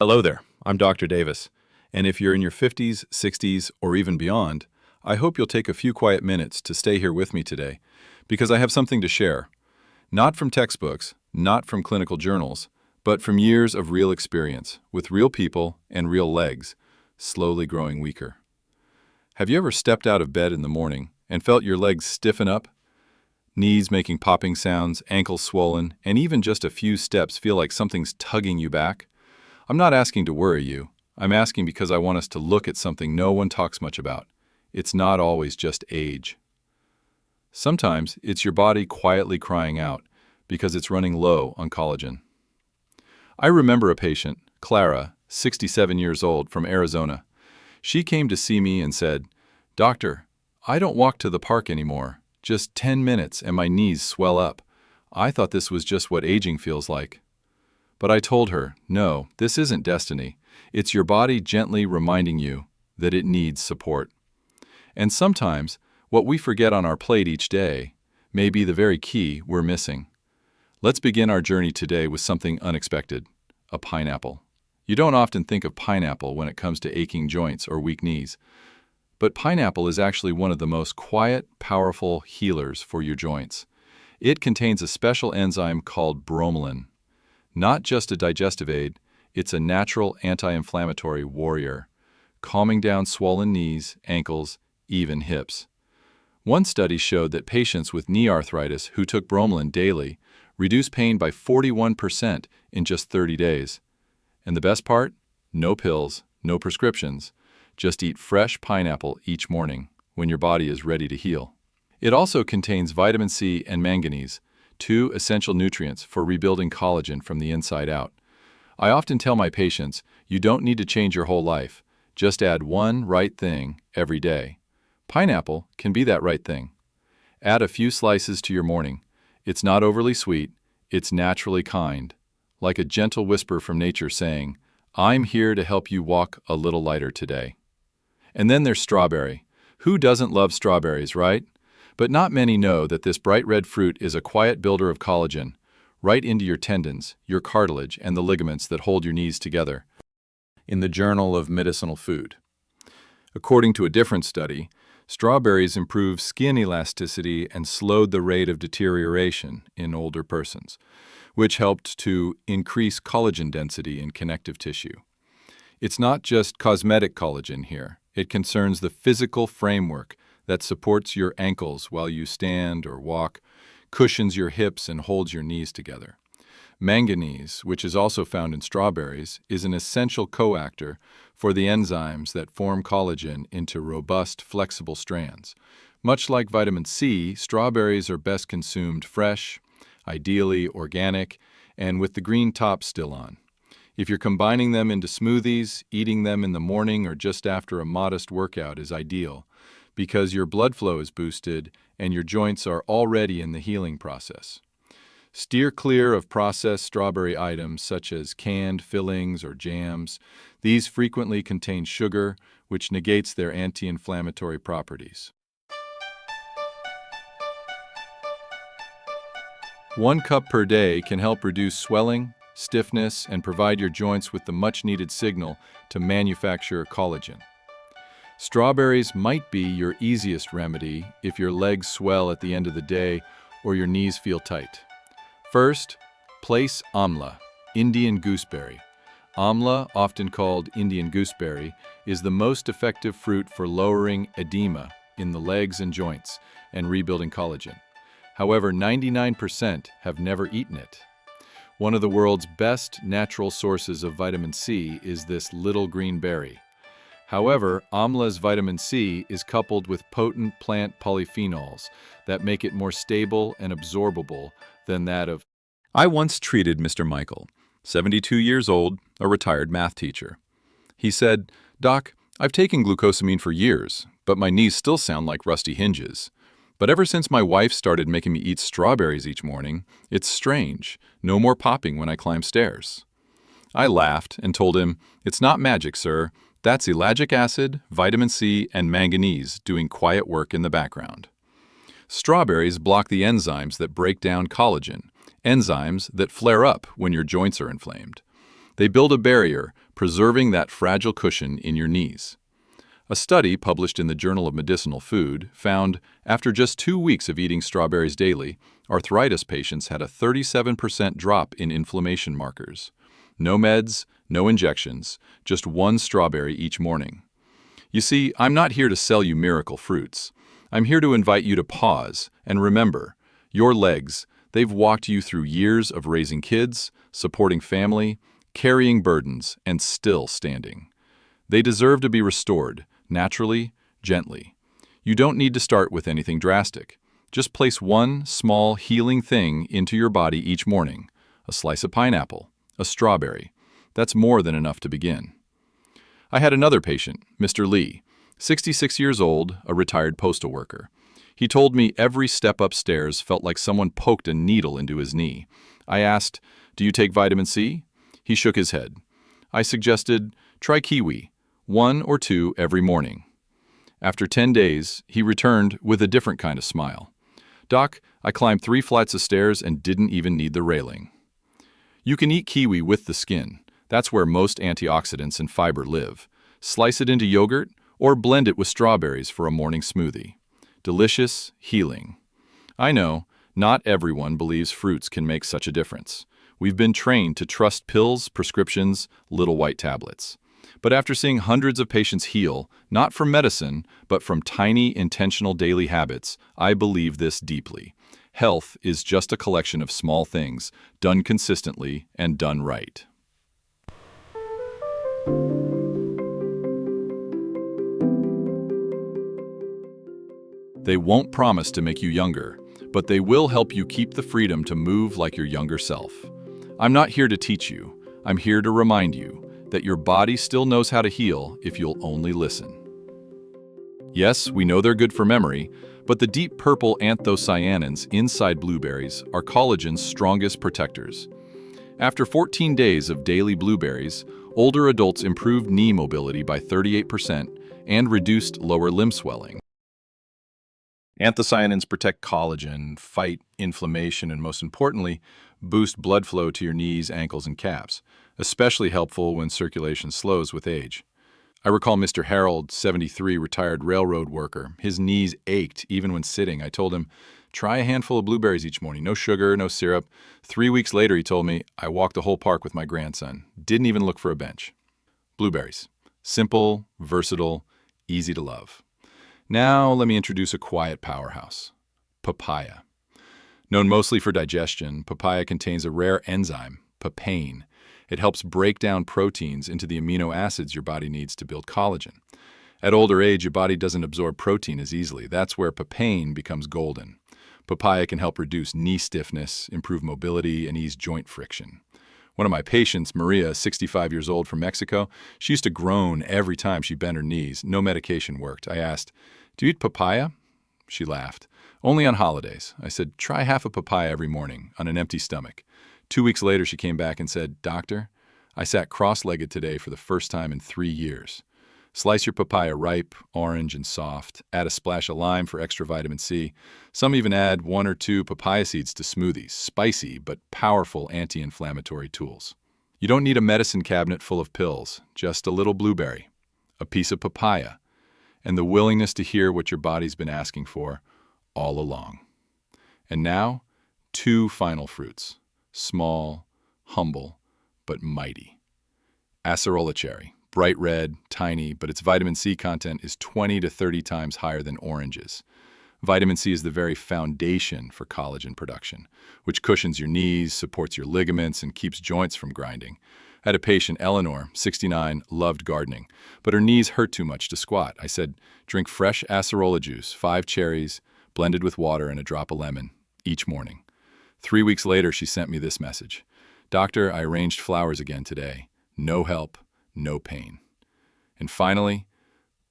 Hello there, I'm Dr. Davis, and if you're in your 50s, 60s, or even beyond, I hope you'll take a few quiet minutes to stay here with me today, because I have something to share. Not from textbooks, not from clinical journals, but from years of real experience, with real people and real legs, slowly growing weaker. Have you ever stepped out of bed in the morning and felt your legs stiffen up? Knees making popping sounds, ankles swollen, and even just a few steps feel like something's tugging you back? I'm not asking to worry you. I'm asking because I want us to look at something no one talks much about. It's not always just age. Sometimes it's your body quietly crying out because it's running low on collagen. I remember a patient, Clara, 67 years old, from Arizona. She came to see me and said, "Doctor, I don't walk to the park anymore. Just 10 minutes and my knees swell up. I thought this was just what aging feels like." But I told her, no, this isn't destiny. It's your body gently reminding you that it needs support. And sometimes, what we forget on our plate each day may be the very key we're missing. Let's begin our journey today with something unexpected: a pineapple. You don't often think of pineapple when it comes to aching joints or weak knees. But pineapple is actually one of the most quiet, powerful healers for your joints. It contains a special enzyme called bromelain. Not just a digestive aid, it's a natural anti-inflammatory warrior, calming down swollen knees, ankles, even hips. One study showed that patients with knee arthritis who took bromelain daily reduced pain by 41% in just 30 days. And the best part? No pills, no prescriptions. Just eat fresh pineapple each morning when your body is ready to heal. It also contains vitamin C and manganese, two essential nutrients for rebuilding collagen from the inside out. I often tell my patients, you don't need to change your whole life. Just add one right thing every day. Pineapple can be that right thing. Add a few slices to your morning. It's not overly sweet, it's naturally kind, like a gentle whisper from nature saying, "I'm here to help you walk a little lighter today." And then there's strawberry. Who doesn't love strawberries, right? But not many know that this bright red fruit is a quiet builder of collagen, right into your tendons, your cartilage, and the ligaments that hold your knees together. In the Journal of Medicinal Food. According to a different study, strawberries improve skin elasticity and slowed the rate of deterioration in older persons, which helped to increase collagen density in connective tissue. It's not just cosmetic collagen here. It concerns the physical framework that supports your ankles while you stand or walk, cushions your hips, and holds your knees together. Manganese, which is also found in strawberries, is an essential coactor for the enzymes that form collagen into robust, flexible strands. Much like vitamin C, strawberries are best consumed fresh, ideally organic, and with the green top still on. If you're combining them into smoothies, eating them in the morning or just after a modest workout is ideal, because your blood flow is boosted and your joints are already in the healing process. Steer clear of processed strawberry items such as canned fillings or jams. These frequently contain sugar, which negates their anti-inflammatory properties. 1 cup per day can help reduce swelling, stiffness, and provide your joints with the much-needed signal to manufacture collagen. Strawberries might be your easiest remedy if your legs swell at the end of the day or your knees feel tight. First, place amla, Indian gooseberry. Amla, often called Indian gooseberry, is the most effective fruit for lowering edema in the legs and joints and rebuilding collagen. However, 99% have never eaten it. One of the world's best natural sources of vitamin C is this little green berry. However, amla's vitamin C is coupled with potent plant polyphenols that make it more stable and absorbable than that of... I once treated Mr. Michael, 72 years old, a retired math teacher. He said, "Doc, I've taken glucosamine for years, but my knees still sound like rusty hinges. But ever since my wife started making me eat strawberries each morning, it's strange. No more popping when I climb stairs." I laughed and told him, "It's not magic, sir. That's ellagic acid, vitamin C, and manganese doing quiet work in the background." Strawberries block the enzymes that break down collagen, enzymes that flare up when your joints are inflamed. They build a barrier, preserving that fragile cushion in your knees. A study published in the Journal of Medicinal Food found after just 2 weeks of eating strawberries daily, arthritis patients had a 37% drop in inflammation markers. No meds, no injections, just one strawberry each morning. You see, I'm not here to sell you miracle fruits. I'm here to invite you to pause and remember, your legs, they've walked you through years of raising kids, supporting family, carrying burdens, and still standing. They deserve to be restored, naturally, gently. You don't need to start with anything drastic. Just place one small healing thing into your body each morning. A slice of pineapple, a strawberry. That's more than enough to begin. I had another patient, Mr. Lee, 66 years old, a retired postal worker. He told me every step upstairs felt like someone poked a needle into his knee. I asked, "Do you take vitamin C?" He shook his head. I suggested, "Try kiwi, 1 or 2 every morning." After 10 days, he returned with a different kind of smile. "Doc, I climbed 3 flights of stairs and didn't even need the railing." You can eat kiwi with the skin. That's where most antioxidants and fiber live. Slice it into yogurt or blend it with strawberries for a morning smoothie. Delicious, healing. I know, not everyone believes fruits can make such a difference. We've been trained to trust pills, prescriptions, little white tablets. But after seeing hundreds of patients heal, not from medicine, but from tiny, intentional daily habits, I believe this deeply. Health is just a collection of small things, done consistently and done right. They won't promise to make you younger, but they will help you keep the freedom to move like your younger self. I'm not here to teach you. I'm here to remind you that your body still knows how to heal if you'll only listen. Yes, we know they're good for memory, but the deep purple anthocyanins inside blueberries are collagen's strongest protectors. After 14 days of daily blueberries, older adults improved knee mobility by 38% and reduced lower limb swelling. Anthocyanins protect collagen, fight inflammation, and most importantly, boost blood flow to your knees, ankles, and calves, especially helpful when circulation slows with age. I recall Mr. Harold, 73, retired railroad worker. His knees ached even when sitting. I told him, "Try a handful of blueberries each morning. No sugar, no syrup." 3 weeks later, he told me, "I walked the whole park with my grandson. Didn't even look for a bench." Blueberries. Simple, versatile, easy to love. Now, let me introduce a quiet powerhouse. Papaya. Known mostly for digestion, papaya contains a rare enzyme, papain. It helps break down proteins into the amino acids your body needs to build collagen. At older age, your body doesn't absorb protein as easily. That's where papain becomes golden. Papaya can help reduce knee stiffness, improve mobility, and ease joint friction. One of my patients, Maria, 65 years old from Mexico, she used to groan every time she bent her knees. No medication worked. I asked, "Do you eat papaya?" She laughed. "Only on holidays." I said, "Try half a papaya every morning on an empty stomach." 2 weeks later, she came back and said, "Doctor, I sat cross-legged today for the first time in 3 years." Slice your papaya ripe, orange, and soft. Add a splash of lime for extra vitamin C. Some even add 1 or 2 papaya seeds to smoothies. Spicy but powerful anti-inflammatory tools. You don't need a medicine cabinet full of pills, just a little blueberry, a piece of papaya, and the willingness to hear what your body's been asking for all along. And now, 2 final fruits. Small, humble, but mighty. Acerola cherry. Bright red, tiny, but its vitamin C content is 20 to 30 times higher than oranges. Vitamin C is the very foundation for collagen production, which cushions your knees, supports your ligaments, and keeps joints from grinding. I had a patient, Eleanor, 69, loved gardening, but her knees hurt too much to squat. I said, "Drink fresh acerola juice, 5 cherries, blended with water and a drop of lemon, each morning." 3 weeks later, she sent me this message. "Doctor, I arranged flowers again today. No help, no pain." And finally,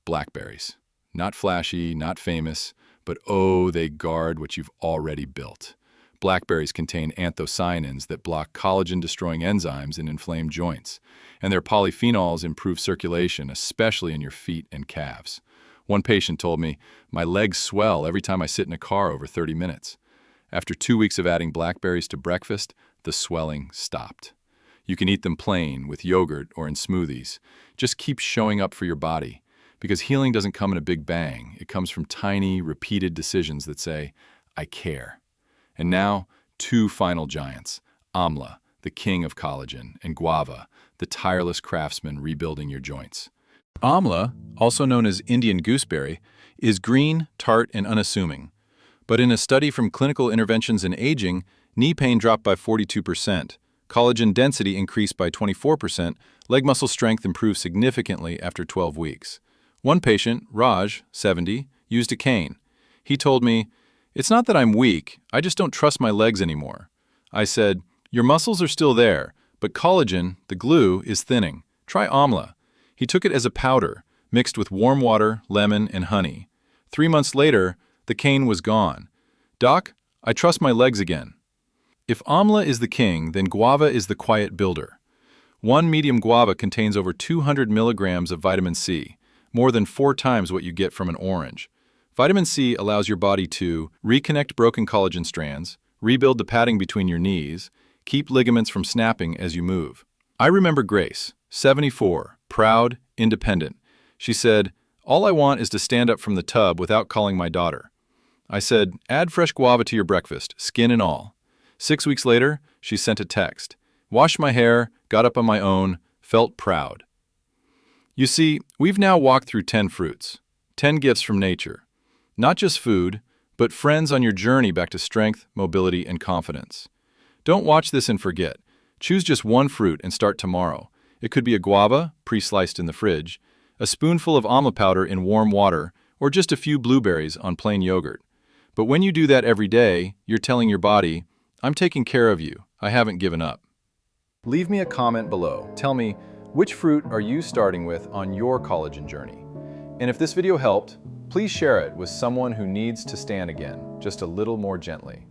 blackberries. Not flashy, not famous, but oh, they guard what you've already built. Blackberries contain anthocyanins that block collagen-destroying enzymes in inflamed joints, and their polyphenols improve circulation, especially in your feet and calves. One patient told me, "My legs swell every time I sit in a car over 30 minutes. After 2 weeks of adding blackberries to breakfast, the swelling stopped. You can eat them plain, with yogurt, or in smoothies. Just keep showing up for your body, because healing doesn't come in a big bang. It comes from tiny, repeated decisions that say, I care. And now, two final giants, Amla, the king of collagen, and Guava, the tireless craftsman rebuilding your joints. Amla, also known as Indian gooseberry, is green, tart, and unassuming. But in a study from Clinical Interventions in Aging, knee pain dropped by 42%, collagen density increased by 24%, leg muscle strength improved significantly after 12 weeks. One patient, Raj, 70, used a cane. He told me, "It's not that I'm weak, I just don't trust my legs anymore." I said, "Your muscles are still there, but collagen, the glue, is thinning. Try Amla." He took it as a powder, mixed with warm water, lemon, and honey. 3 months later, the cane was gone. "Doc, I trust my legs again." If Amla is the king, then Guava is the quiet builder. One medium guava contains over 200 milligrams of vitamin C, more than 4 times what you get from an orange. Vitamin C allows your body to reconnect broken collagen strands, rebuild the padding between your knees, keep ligaments from snapping as you move. I remember Grace, 74, proud, independent. She said, "All I want is to stand up from the tub without calling my daughter." I said, "Add fresh guava to your breakfast, skin and all." 6 weeks later, she sent a text. "Washed my hair, got up on my own, felt proud." You see, we've now walked through 10 fruits, 10 gifts from nature. Not just food, but friends on your journey back to strength, mobility, and confidence. Don't watch this and forget. Choose just one fruit and start tomorrow. It could be a guava, pre-sliced in the fridge, a spoonful of amla powder in warm water, or just a few blueberries on plain yogurt. But when you do that every day, you're telling your body, I'm taking care of you. I haven't given up. Leave me a comment below. Tell me, which fruit are you starting with on your collagen journey? And if this video helped, please share it with someone who needs to stand again, just a little more gently.